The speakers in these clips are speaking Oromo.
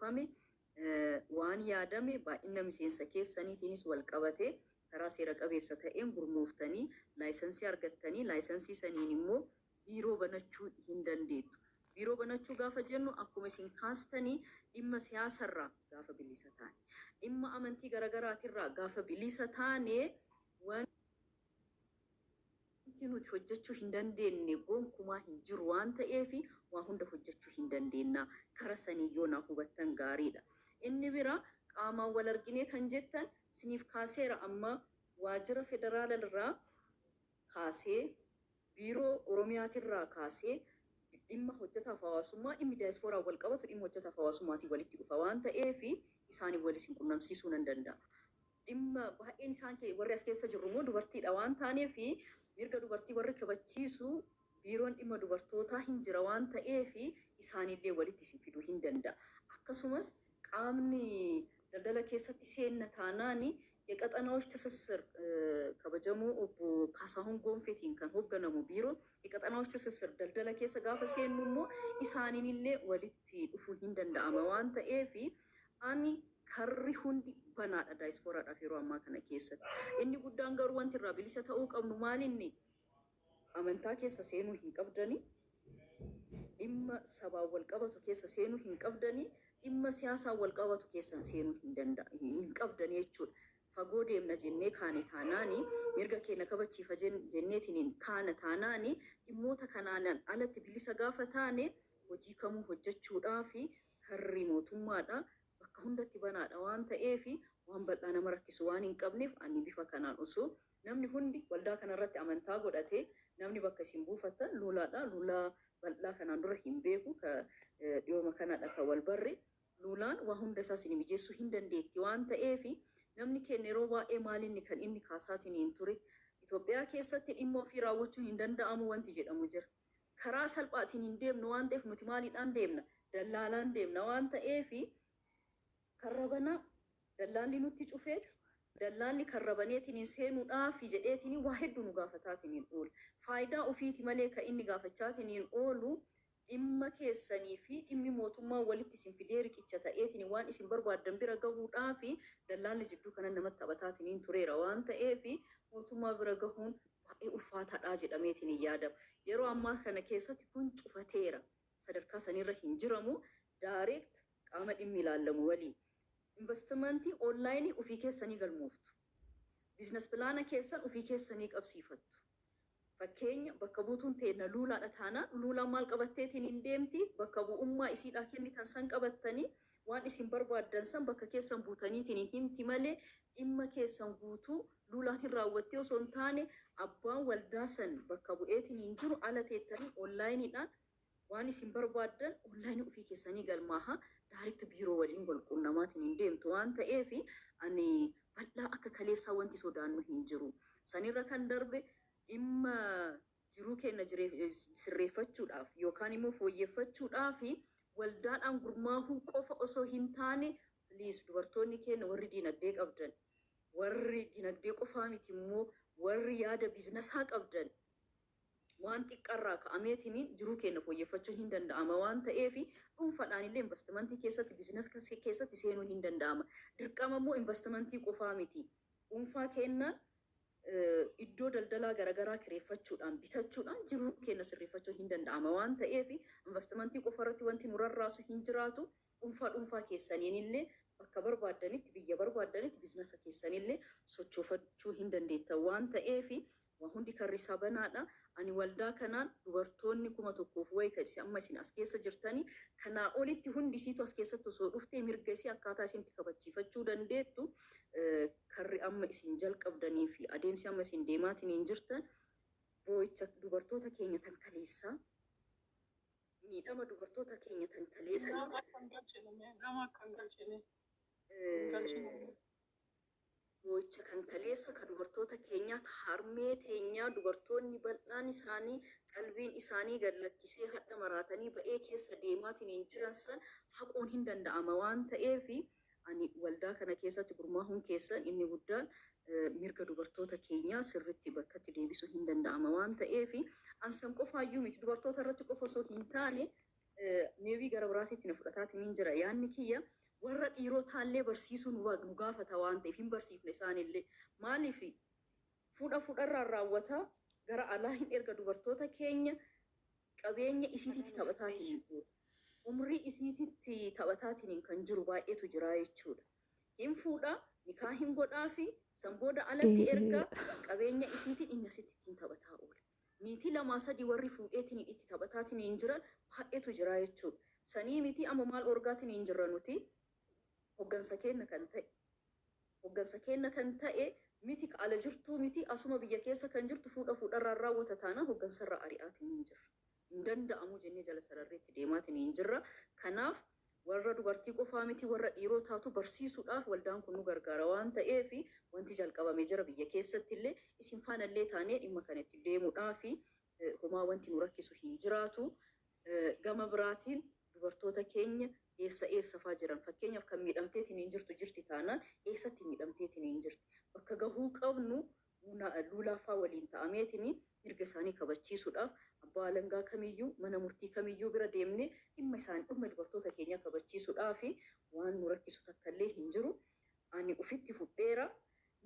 cufame waan yaadame baay'ina miseensa keessaniitiinis wal qabatee karaa seera qabeessa ta'een gurmooftanii laayisansii argattanii laayisensii saniin immoo biiroo banachuu hin dandeettu. Biiroo banachuu gaafa jennu akkuma isin kaastanii dhimma siyaasarraa gaafa bilisa taane, dhimma amantii garaagaraatirraa gaafa bilisa taane wanti nuti hojjechuu hin dandeenye gonkumaa hin jiru waan ta'eef waa hunda hojjechuu hin dandeenya. Kara sanii yoo na hubattan gaariidha. Inni bira qaamaan wal arginee kan jettan siniif kaaseera amma waajjira federaalaa kaasee biiroo oromiyaatirraa kaasee dhimma hojjetaaf hawaasummaa dhimmi daayispooraa wal qabatu dhimma hojjetaaf hawaasummaatiin walitti dhufa waan ta'eef isaanii walis hin qunnamsiisuu nan danda'a. Dhimma baay'een isaan warri as keessa jirru immoo dubartiidha waan taaneef mirga dubartii warri kabachiisu biiroon dhimma dubartootaa hin jira waan ta'eef isaanillee walitti isin fiduu hin danda'a. Akkasumas qaamni daldala keessatti seenna taanaani የቀጠናዎች ትስስር ከበጀሙ ካሳሁን ጎንፌቲን kan hogganamu biiroo የቀጠናዎች ትስስር daldala keessa gaafa seennu immoo isaaniinillee walitti dhufuu hin danda'ama waan ta'eef ani karri hundi banaadha daayispooraadhaaf yeroo ammaa kana keessatti. Inni guddaan garuu wanti irraa bilisa ta'uu qabnu maalinni amantaa keessa seenuu hin qabdanii, dhimma sabaa wal qabatu keessa seenuu hin qabdanii, dhimma siyaasaa wal qabatu keessa seenuu hin qabdanii jechuudha. Fagoo deemna jennee kaane taanaani mirga keenya kabachiifa jenneetiin kaana taanaani dhimmoota kanaan alatti bilisa gaafa taane hojii kamuu hojjechuudhaaf harri mootummaadha bakka hundatti banaadha waan ta'eef waan bal'aa nama rakkisu waan hin qabneef ani bifa kanaan osoo namni hundi waldaa kanarratti amantaa godhatee namni bakka isin buufattan luulaadha. Luulaa bal'aa kanaan dura hin beeku dhiyooma kanadha kan wal barre luulaan waa hunda isaa isin mijeessuu hin dandeetti waan ta'eef namni keenya yeroo baay'ee maalinni kan inni kaasaatiin hin ture Itoophiyaa keessatti dhimma ofii raawwachuu hin danda'amu wanti jedhamu jira. Karaa salphaatiin hin deemnu waan ta'eef nuti maaliidhaan deemna? Dallaalaan deemna waan ta'eef karrabana dallaalli nutti cufeeti. Dallaalli karrabaneetiin seenuudhaaf jedheetiin waa hedduu nu gaafataatiin hin oolu. Faayidaa ofiiti malee kan inni gaafachaatiin hin oolu dhimma keessanii fi dhimmi mootummaa walitti isin fidee riqicha ta'eetiin waan isin barbaaddan bira gahuudhaaf dallaalli jidduu kana namatti taphataatiin hin tureera waan ta'eef mootummaa bira gahuun baay'ee ulfaataadha jedhameetiin hin yaadama. Yeroo ammaa kana keessatti kun cufateera. Sadarkaa sanirra hin jiramu. Direct qaama dhimmi ilaalamu waliin. Investimentii onlaayinii ofii keessanii galmooftu. Biizines pilaana keessan ofii keessanii qabsiifattu. Fakkeenya bakka buutuun teenya luulaadha taanaan luulaan maal qabatteetiin hin deemti bakka bu'ummaa isiidhaa kennitan san qabattanii waan isin barbaaddan san bakka keessan buutaniitiin hin himti malee dhimma keessan guutuu luulaan hin raawwattee osoo hin taane abbaan waldaa san bakka bu'eetiin hin jiru ala teettanii onlaayiniidhaan waan isin barbaaddan onlaayinii ofii keessanii galmaaha daariikti biiroo waliin walqunnamaatiin hin deemtu waan ta'eef ani bal'aa akka kaleessaa wanti sodaannu hin jiru. Sanirra kan darbe dhimma jiruu keenya sirreeffachuudhaaf yookaan immoo fooyyeffachuudhaaf waldaadhaan gurmaahuu qofa osoo hin taane please dubartoonni keenya warri dinagdee qabdan warri dinagdee qofaa miti immoo warri yaada biizinasaa qabdan waan xiqqarraa ka'ameetiin jiruu keenya fooyyeffachuun hin danda'ama waan ta'eef dhuunfaadhaan illee investimentii keessatti biizines keessatti seenuun hin danda'ama. Dirqama immoo investimentii qofaa miti. Dhuunfaa keenyaan iddoo daldalaa garagaraa kireeffachuudhaan bitachuudhaan jiruu keenya sirreeffachuun hin danda'ama waan ta'eef investimentii qofa irratti wanti nu rarraasu hin jiraatu. Dhuunfaa keessaniinillee bakka barbaaddanitti biyya barbaaddanitti biizinasa keessanillee sochoofachuu hin dandeettan waan ta'eef waan hundi karrisaa banaadha. Ani waldaa kanaan dubartoonni 1,000 wayii amma isin as keessa jirtanii kanaa olitti hundi isiitu as keessatti osoo dhuftee mirga isii akkaataa isinitti kabachiifachuu dandeettu karri amma isin jalqabdanii fi adeemsi amma isin deemaatiin hin jirtan boo'icha dubartoota keenya tan kaleessaa miidhama dubartoota keenya tan kaleessaa boo'icha kan kaleessa ka dubartoota keenya harmee teenyaa dubartoonni bal'aan isaanii qalbiin isaanii gad lakkisee hadha maraatanii ba'ee keessa deemaatiin hin jiran san haquun hin danda'ama waan ta'eef ani waldaa kana keessatti gurmaahuun keessan inni guddaan mirga dubartoota keenyaa sirriitti bakkatti deebisuu hin danda'ama waan ta'eef ansan qofaayyuu miti dubartoota irratti qofa osoo hin taane meebii gara biraatiitti na fudhataatiin hin jira yaanni kiyya warra dhiirotaallee barsiisuun nu gaafata waan ta'eef hin barsiifne isaanillee maaliif fuudharraa raawwata gara alaa hin erga dubartoota keenya qabeenya isiititti taphataatiin umrii isiititti taphataatiin kan jiru baay'eetu jira jechuudha. Hin fuudha nikaa hin godhaa fi sanbooda alatti erga qabeenya isiitiin inni asitti ittiin taphataa oole. Niitii lamaa sadii warri fuudheetiin itti taphataatiin hin jiran baay'eetu jira jechuudha. Sanii miti amma maal orgaatiin hin jirra nuti hoggansa keenya kan ta'e miti ala jirtuu miti asuma biyya keessa kan jirtu fuudharraa raawwata taana hoggansarra ari'aatiin hin jirra. Hin danda'amu jennee jala sararreetti deemaatiin hin jirra. Kanaaf warra dubartii qofaa miti warra dhiirotaatu barsiisuudhaaf waldaan kun nu gargaara waan ta'eef wanti jalqabamee jira biyya keessatti illee isin faanallee taanee dhimma kanatti deemuudhaaf homaa wanti nu rakkisu hin jiraatu. Gama biraatiin dubartoota keenya eessa faa jiran fakkeenyaaf kan miidhamteetiin hin jirtu jirti taanaan eessatti miidhamteetiin hin jirti bakka gahuu qabnu luulaafaa waliin ta'ameetiin mirga isaanii kabachiisuudhaaf abbaa alangaa kamiyyuu mana murtii kamiyyuu bira deemnee dhimma dubartoota keenya kabachiisuudhaaf waan nu rakkisu takkaallee hin jiru. Ani ufitti fudheera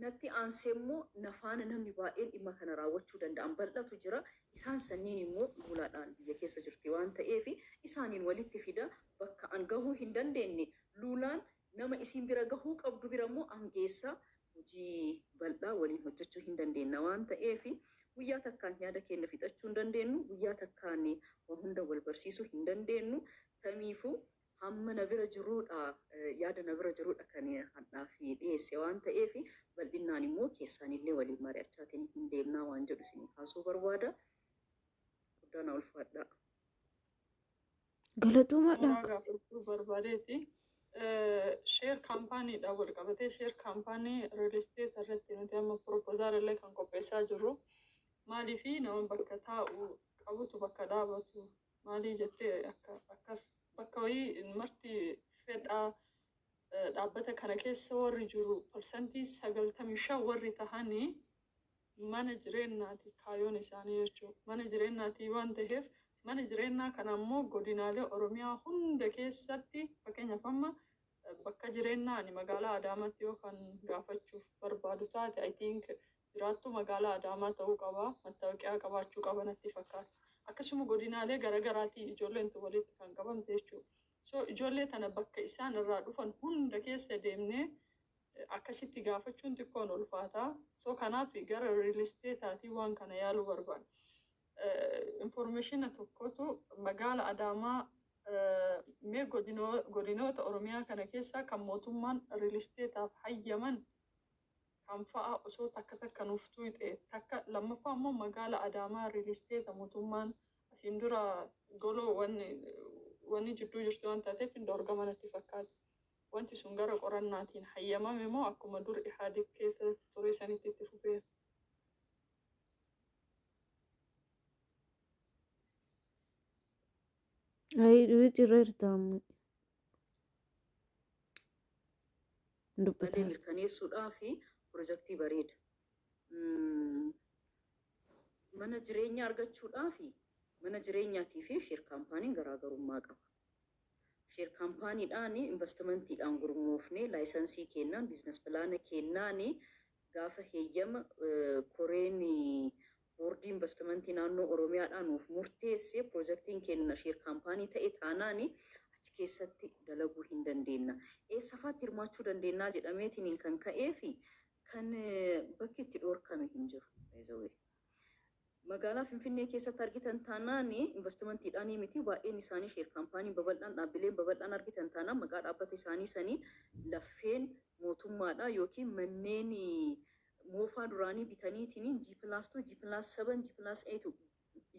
natti aansee immoo nafaana namni baay'een dhimma kana raawwachuu danda'an bal'atu jira. Isaan sanniin immoo luulaadhaan biyya keessa jirti waan ta'eef isaaniin walitti fida bakka an gahuu hin dandeenye luulaan nama isiin bira gahuu qabdu bira immoo angeessa hojii bal'aa waliin hojjechuu hin dandeenya waan ta'eef guyyaa takkaan yaada keenya fixachuu hin dandeenyu guyyaa takkaan waan hunda wal barsiisuu hin dandeenyu tamiifuu hamma na bira jiruudha yaada na bira jiruudha kan hadhaa fi dhiyeesse waan ta'eef bal'inaan immoo keessaanillee waliin mari'achaatiin hin deemnaa waan jedhu isin kaasuu barbaada. Guddaan ulfaadha. Galatuumaadha. Barbaadeeti. Sheer kaampaaniidha wal qabatee sheer kaampaanii riil isteet irratti nuti amma propoozaal illee kan qopheessaa jirru maaliif nama bakka taa'u qabutu bakka dhaabatu maalii jettee akkas bakka wayii marti fedhaa dhaabbata kana keessa warri jiru parsantii 95 warri tahanii mana jireenyaati kaayyoon isaanii jechuudha. Mana jireenyaati waan ta'eef mana jireenyaa kana ammoo godinaalee Oromiyaa hunda keessatti fakkeenyaaf amma bakka jireenyaa ani magaalaa Adaamaatti yookaan gaafachuuf barbaadu taate I think jiraattu magaalaa Adaamaa ta'uu qaba mattaawoqiyaa qabaachuu qaba natti fakkaata. Akkasuma godinaalee garaagaraatiin ijoolleen walitti kan qabamte jechuudha. So ijoollee tana bakka isaan irraa dhufan hunda keessa deemnee akkasitti gaafachuun xiqqoon ulfaataa. So kanaaf gara riil isteetaatii waan kana yaaluu barbaada. Informationa tokkotu magaala Adaamaa mee godinoota Oromiyaa kana keessaa kan mootummaan riil isteetaaf hayyaman kan fa'a osoo takka nuuf tuqxe takka lammaffaa immoo magaala Adaamaa riil isteeta mootummaan asiin dura goloo wanni jidduu jirtu waan taateef hin dorgama natti fakkaata. Wanti sun gara qorannaatiin hayyamame moo akkuma dur Ihaadig keessa ture sanitti itti fufeera. Mirkaneessuudhaaf pirojektii bareeda. Mana jireenyaa argachuudhaaf mana jireenyaatii fi sheer kaampaaniin garaagarummaa qaba. Sheer kaampaaniidhaan investimentiidhaan gurmoofnee laayisansii kennaan biizines pilaana kennaan gaafa heeyyama koreen boordii investimentii naannoo Oromiyaadhaan nuuf murteessee pirojektiin kenna sheer kaampaanii ta'e taanaan achi keessatti dalaguu hin dandeenya. Eessafaatti hirmaachuu dandeenya jedhameetiin kan ka'ee fi kan bakki itti dhoorkame hin jiru. Magaalaa Finfinnee keessatti argitan taanaan investimentiidhaan miti baay'een isaanii sheer kaampaanii babal'aan dhaabbileen babal'aan argitan taanaan maqaa dhaabbata isaanii sanii laffeen mootummaadhaa yookiin manneen moofaa duraanii bitaniitiin G+2, G+7, G+8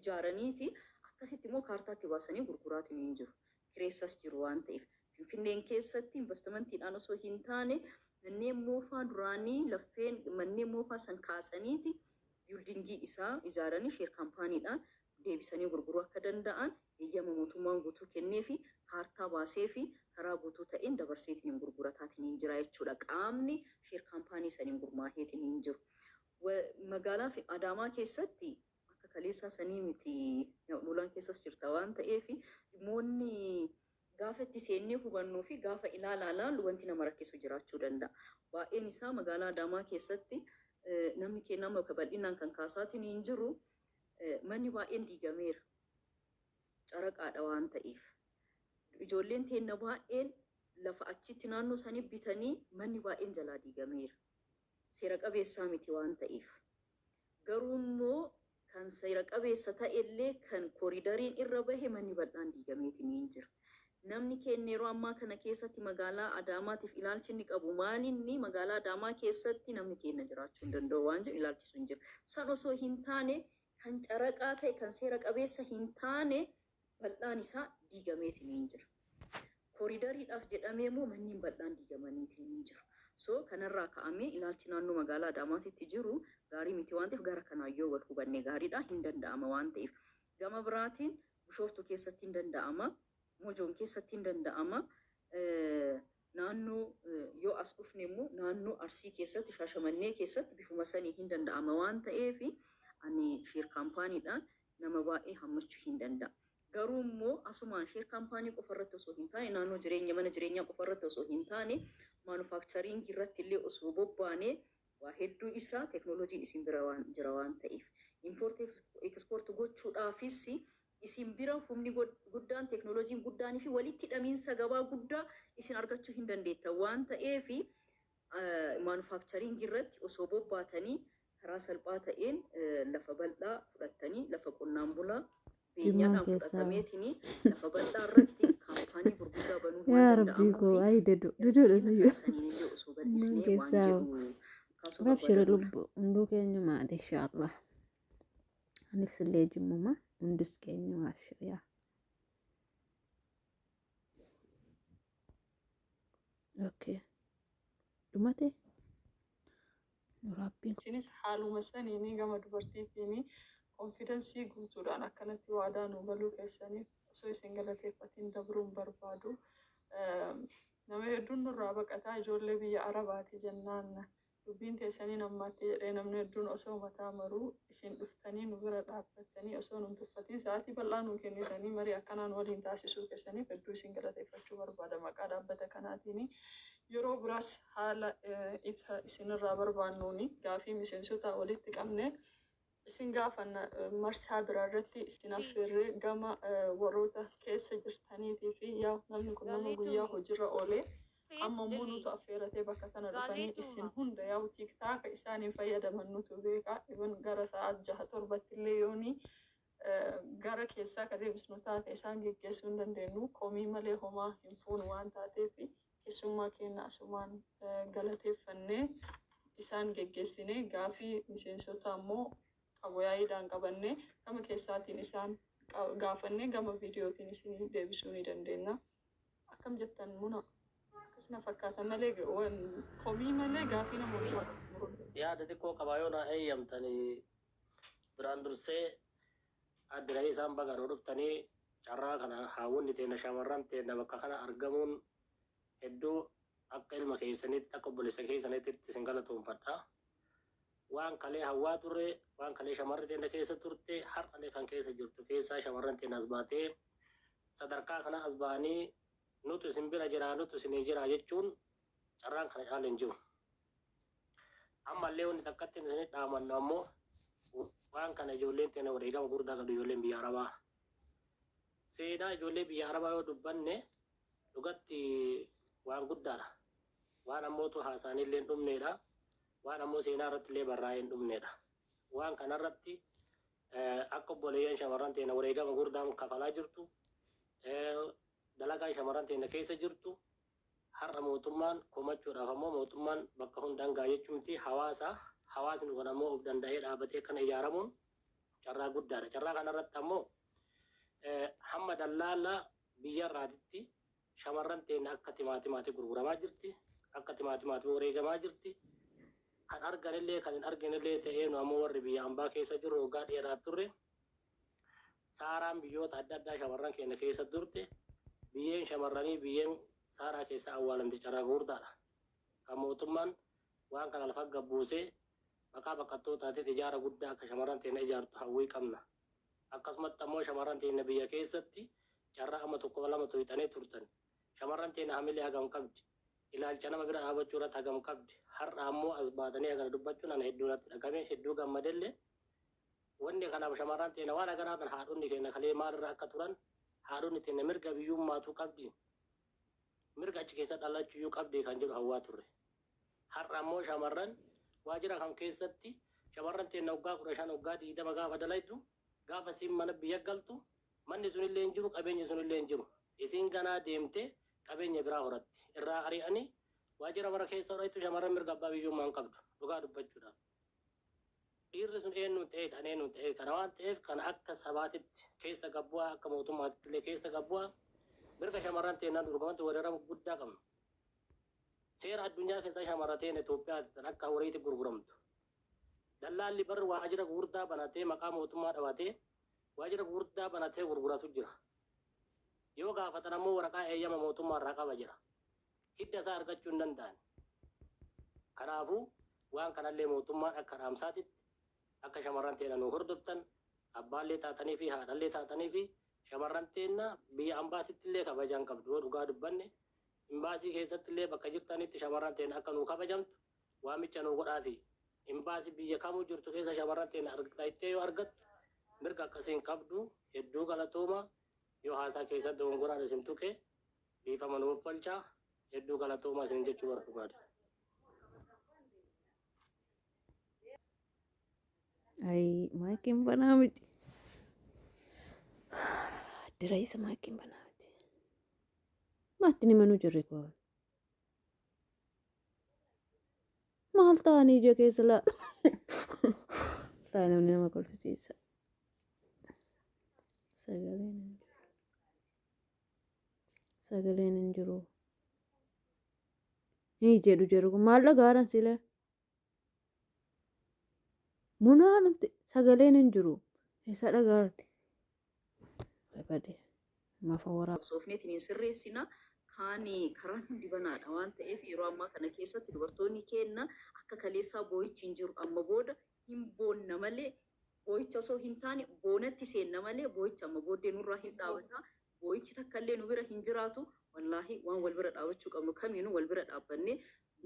ijaaraniiti akkasitti immoo kaartaatti baasanii gurguraatiin hin jiru. Kireessas jiru waan ta'eef Finfinneen keessatti investimentiidhaan osoo hin taane manneen moofaa duraanii laffeen manneen moofaa san kaasaniiti biildingii isaa ijaaranii sheer kaampaaniidhaan deebisanii gurguruu akka danda'an eeyyama mootummaan guutuu kennee fi kaartaa baasee fi karaa guutuu ta'een dabarseetiin hin gurgurataatiin hin jira jechuudha. Qaamni sheer kaampaanii saniin gurmaaheetiin hin jiru. Magaalaa Adaamaa keessatti akka kaleessaa sanii miti lolaan keessas jirta waan ta'eef dhimmoonni gaafa itti seennee hubannuu fi gaafa ilaalaa wanti nama rakkisu jiraachuu danda'a. Baay'een isaa magaalaa Adaamaa keessatti namni keenya nama bal'inaan kan kaasaatiin hin jiru manni baay'een diigameera. Caraqaadha waan ta'eef. Ijoolleen teenya baay'een lafa achitti naannoo sanii bitanii manni baay'een jalaa diigameera. Seera qabeessaa miti waan ta'eef. Garuu immoo kan seera qabeessa ta'ellee kan kooriidariin irra bahe manni bal'aan diigameetiin hin jira. Namni keenya yeroo ammaa kana keessatti magaalaa Adaamaatiif ilaalchi inni qabu maalinni magaalaa Adaamaa keessatti namni keenya jiraachuu hin danda'u waan jedhu ilaalchisu hin jiru. San osoo hin taane kan caraqaa ta'e kan seera qabeessa hin taane bal'aan isaa diigameetiin hin jira. Kooriidariidhaaf jedhamee immoo manneen bal'aan diigamaniitiin hin jiru. So kanarraa ka'amee ilaalchi naannoo magaalaa Adaamaatitti jiru gaarii miti waan ta'eef gara kanaan yoo wal hubanne gaariidha hin danda'ama waan ta'eef. Gama biraatiin Bishooftuu keessatti hin danda'ama. Mojoon keessatti hin danda'ama. Naannoo yoo as dhufne immoo naannoo Arsii keessatti Shaashamannee keessatti bifuma sanii hin danda'ama waan ta'eef ani sheer kaampaaniidhaan nama baay'ee hammachuu hin danda'a. Garuu immoo asumaan sheer kaampaanii qofarratti osoo hin taane naannoo mana jireenyaa qofarratti osoo hin taane maanufaakchariingii irratti illee osoo bobbaanee waa hedduu isaa teeknooloojiin isin bira jira waan ta'eef impoort ekspoort gochuudhaafis isin bira humni guddaan teeknooloojiin guddaanii fi walitti hidhamiinsa gabaa guddaa isin argachuu hin dandeetta waan ta'eef maanufaakchariingii irratti osoo bobbaatanii karaa salphaa ta'een lafa bal'aa fudhattanii lafa qonnaan bulaa beenyadhaan fudhatameetini lafa bal'aa irratti kaampaanii gurguddaa banuu waan danda'amuuf saniin illee osoo bal'isnee waan jedhu kaasuu Abshir lubbu hunduu keenya maati inshaallah. Anis illee jimmuma hundus keenya abshir yaa. Okay. Dhumate? Rabbiin. Isinis haaluma saniini gama dubartiitiin konfidensii guutuudhaan akkanatti waadaa nu galuu keessaniif osoo isin galateeffatiin dabruun barbaadu. Nama hedduun nurraa baqataa ijoollee biyya Arabaati jennaan dubbiin teessanii namatti jedhee namni hedduun osoo mataa maruu isin dhuftanii nu bira dhaabbattanii osoo nu tuffatiin sa'aatii bal'aa nu kennitanii marii akkanaan waliin taasisuu keessaniif hedduu isin galateeffachuu barbaada maqaa dhaabbata kanaatiin. Yeroo biraas haala ibsa isinirraa barbaannuuni gaafii miseensota walitti qabne isin gaafanna marsaa biraa irratti isin affeerree gama warroota keessa jirtaniitii fi yaa namni kun nama guyyaa hojiirra oolee amma immoo nutu affeeratee bakka sana dhufanii isin hunda yaa tiiktaaka isaaniin fayyadaman nutu beeka ibn gara sa'aat 6-7 illee yoonii gara keessaa ka deebisnu taate isaan geggeessuu hin dandeenyu komii malee homaa hin fuunu waan taateef keessummaa keenya asumaan galateeffannee isaan geggeessinee gaafii miseensota ammoo qaboyaayiidhaan qabannee gama keessaatiin isaan gaafannee gama viidiyootiin isin deebisuu ni dandeenya. Akkam jettan muna akkasina fakkaata malee komii malee gaafii namoonni yaada xiqqoo qabaayoon eeyyamtanii duraan dursee addiranii isaan bagaroo dhuftanii carraa kana haawwanni teenya shamarran teenya bakka kana argamuun hedduu akka ilma keessanitti akka obboleessa keessanitti isin galatoomfadha. Waan kalee hawwaa turre waan kalee shamarri teenya keessa turte har'alee kan keessa jirtu keessaa shamarran teenya as baatee sadarkaa kana as ba'anii nutu isin bira jira nutu isin jira jechuun carraan kana caala hin jiru. Ammallee wanti takkatti isin dhaamannu ammoo waan kana ijoolleen teenya wareegama guddaa qabdu ijoolleen biyya Arabaa. Seenaa ijoollee biyya Arabaa yoo dubbanne dhugatti waan guddaadha. Waan ammootu haasaan illee hin dhumneedha. Waan ammoo seenaa irratti illee barraa'ee hin dhumneedha. Waan kanarratti akka obboleeyyan shamarran teenya wareegama guddaa kafalaa jirtu dalagaa shamarran teenya keessa jirtu har'a mootummaan komachuudhaaf ammoo mootummaan bakka hundaan gaa jechuun hawaasni kun ammoo of danda'ee dhaabatee kana ijaaramuun carraa guddaadha. Carraa kanarratti ammoo hamma dallaalaa biyya irraatitti shamarran teenya akka timaatimaatti gurguramaa jirti. Akka timaatimaatti wareegamaa jirti. Kan arganillee kan hin arginillee ta'ee nu ammoo warri biyya hambaa keessa jirru waggaa dheeraaf turre saaraan biyyoota adda addaa shamarran keenya keessa turte biyyeen shamarranii biyyeen saaraa keessa awwaalamte carraa guddaadha. Kan mootummaan waan kana lafa gabbuusee maqaa baqattootaatiif ijaara guddaa akka shamarran teenya ijaartu hawwii qabna. Akkasumatti ammoo shamarran teenya biyya keessatti carraa amma tokko lama to'itanii turtan. Shamarran teenya hamilee hagam qabdi. Ilaalcha nama bira dhaabachuu irratti hagam qabdi. Har'a ammoo as baatanii hagana dubbachuun ana hedduu irratti dhagame hedduu gammadellee. Wanni kanaaf shamarran teenya waan haganaa kan haadhonni keenya kalee maalirra akka turan haadhonni teenya mirga biyyummaatuu qabdi. Mirga achi keessa dhalachuuyyuu qabdi kan jedhu hawwaa turre. Har'a ammoo shamarran waajjira kan keessatti shamarran teenya waggaa 15 waggaa 20 gaafa dalaytu gaafa siin mana biyya galtu manni sunillee hin jiru qabeenyi sunillee hin jiru. Isiin ganaa deemtee qabeenya biraa horatti irraa ari'anii waajjira mara keessa horaitu shamarran mirga abbaa biyyummaa hin qabdu dhugaa dubbachuudhaaf. Dhiirri sun eenyu ta'e kan eenyu ta'e kana waan ta'eef kan akka sabaatitti keessa gabbu'aa akka mootummaatti illee keessa gabbu'aa mirga shamarran teennaan durgamatti walirra guddaa qabna. Seera addunyaa keessa shamarra teenya Itoophiyaatti kan akka horiitti gurguramtu. Dallaalli barri waajjira gurguddaa banatee maqaa mootummaa dhabatee waajjira gurguddaa banatee gurguratu jira. Yoo gaafatan ammoo waraqaa eeyyama mootummaa irraa qaba jira. Hidda isaa argachuu hin danda'an. Kanaafuu waan kanallee mootummaan akka dhaamsaatitti akka shamarran teenya nu hordoftan abbaallee taatanii fi haadhallee taatanii fi shamarran teenya biyya ambaasitti illee kabajaan qabdu yoo dhugaa dubbanne imbaasii keessatti illee bakka jirtanitti shamarran teenya akka nu kabajamtu waamicha nu godhaa fi imbaasii biyya kamuu jirtu keessa shamarran teenya argattee yoo argattu mirga akkasiin qabdu hedduu galatooma yoo haasaa keessatti dogongoraan isin tuqe dhiifama nuuf falchaa hedduu galatooma isin jechuu barbaada. Ay, makin banamiti. Diray sa makin banamiti. Mati ni manu jirre ko. Mahal taani je keessa la. Taani namni nama kolfisiisa. Sagaleen hin jiru. Ni jedhu jedhu kun maal dhagaaran sile. Munaa namti sagaleen hin jiru. Isa dhagaaran. Bade. Mafa waraab. Soofneetiin sirreessina kaanii karaan hundi banaadha waan ta'eef yeroo ammaa kana keessatti dubartoonni keenya akka kaleessaa boo'ichi hin jiru amma booda hin boonna malee boo'icha osoo hin taane boonatti seenna malee boo'icha amma booddee nurraa hin dhaabata boo'ichi takkallee nu bira hin jiraatu wallaahi waan wal bira dhaabachuu qabnu kamiinuu wal bira dhaabbanne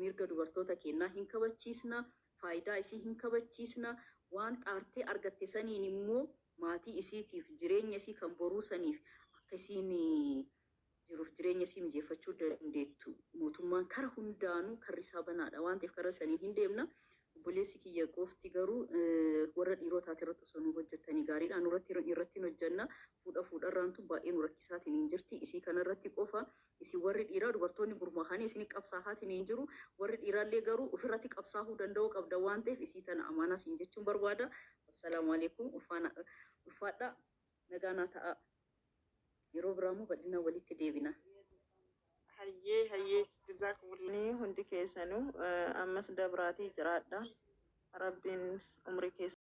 mirga dubartoota keenyaa hin kabachiisna faayidaa isii hin kabachiisna waan xaartee argatte saniin immoo maatii isiitiif jireenya isii kan boruu saniif akka isiin jiruuf jireenya isii mijeeffachuu dandeettu mootummaan kara hundaanuu karri isaa banaadha waan ta'eef kara saniin hin deemna obboleessi kiyya qofti garuu warra dhiirotaati irratti osoo nu hojjettanii gaariidha irratti hojjenna fuudharraantu baay'ee nu rakkisaatiin hin jirti isii kanarratti qofa isii warri dhiiraa dubartoonni gurmaahanii isin qabsaahaatiin hin jiru warri dhiiraallee garuu ofirratti qabsaahuu danda'uu qabda waan ta'eef isii tana amaanaas hin jechuun barbaada. Assalaamu alaikum ulfaadha nagaanaa ta'a. Yeroo biraamu bal'ina walitti deebina. Hayyee jazaakumullah hundi keessanuu ammas dabraatii jiraadha. Rabbiin umrii keessa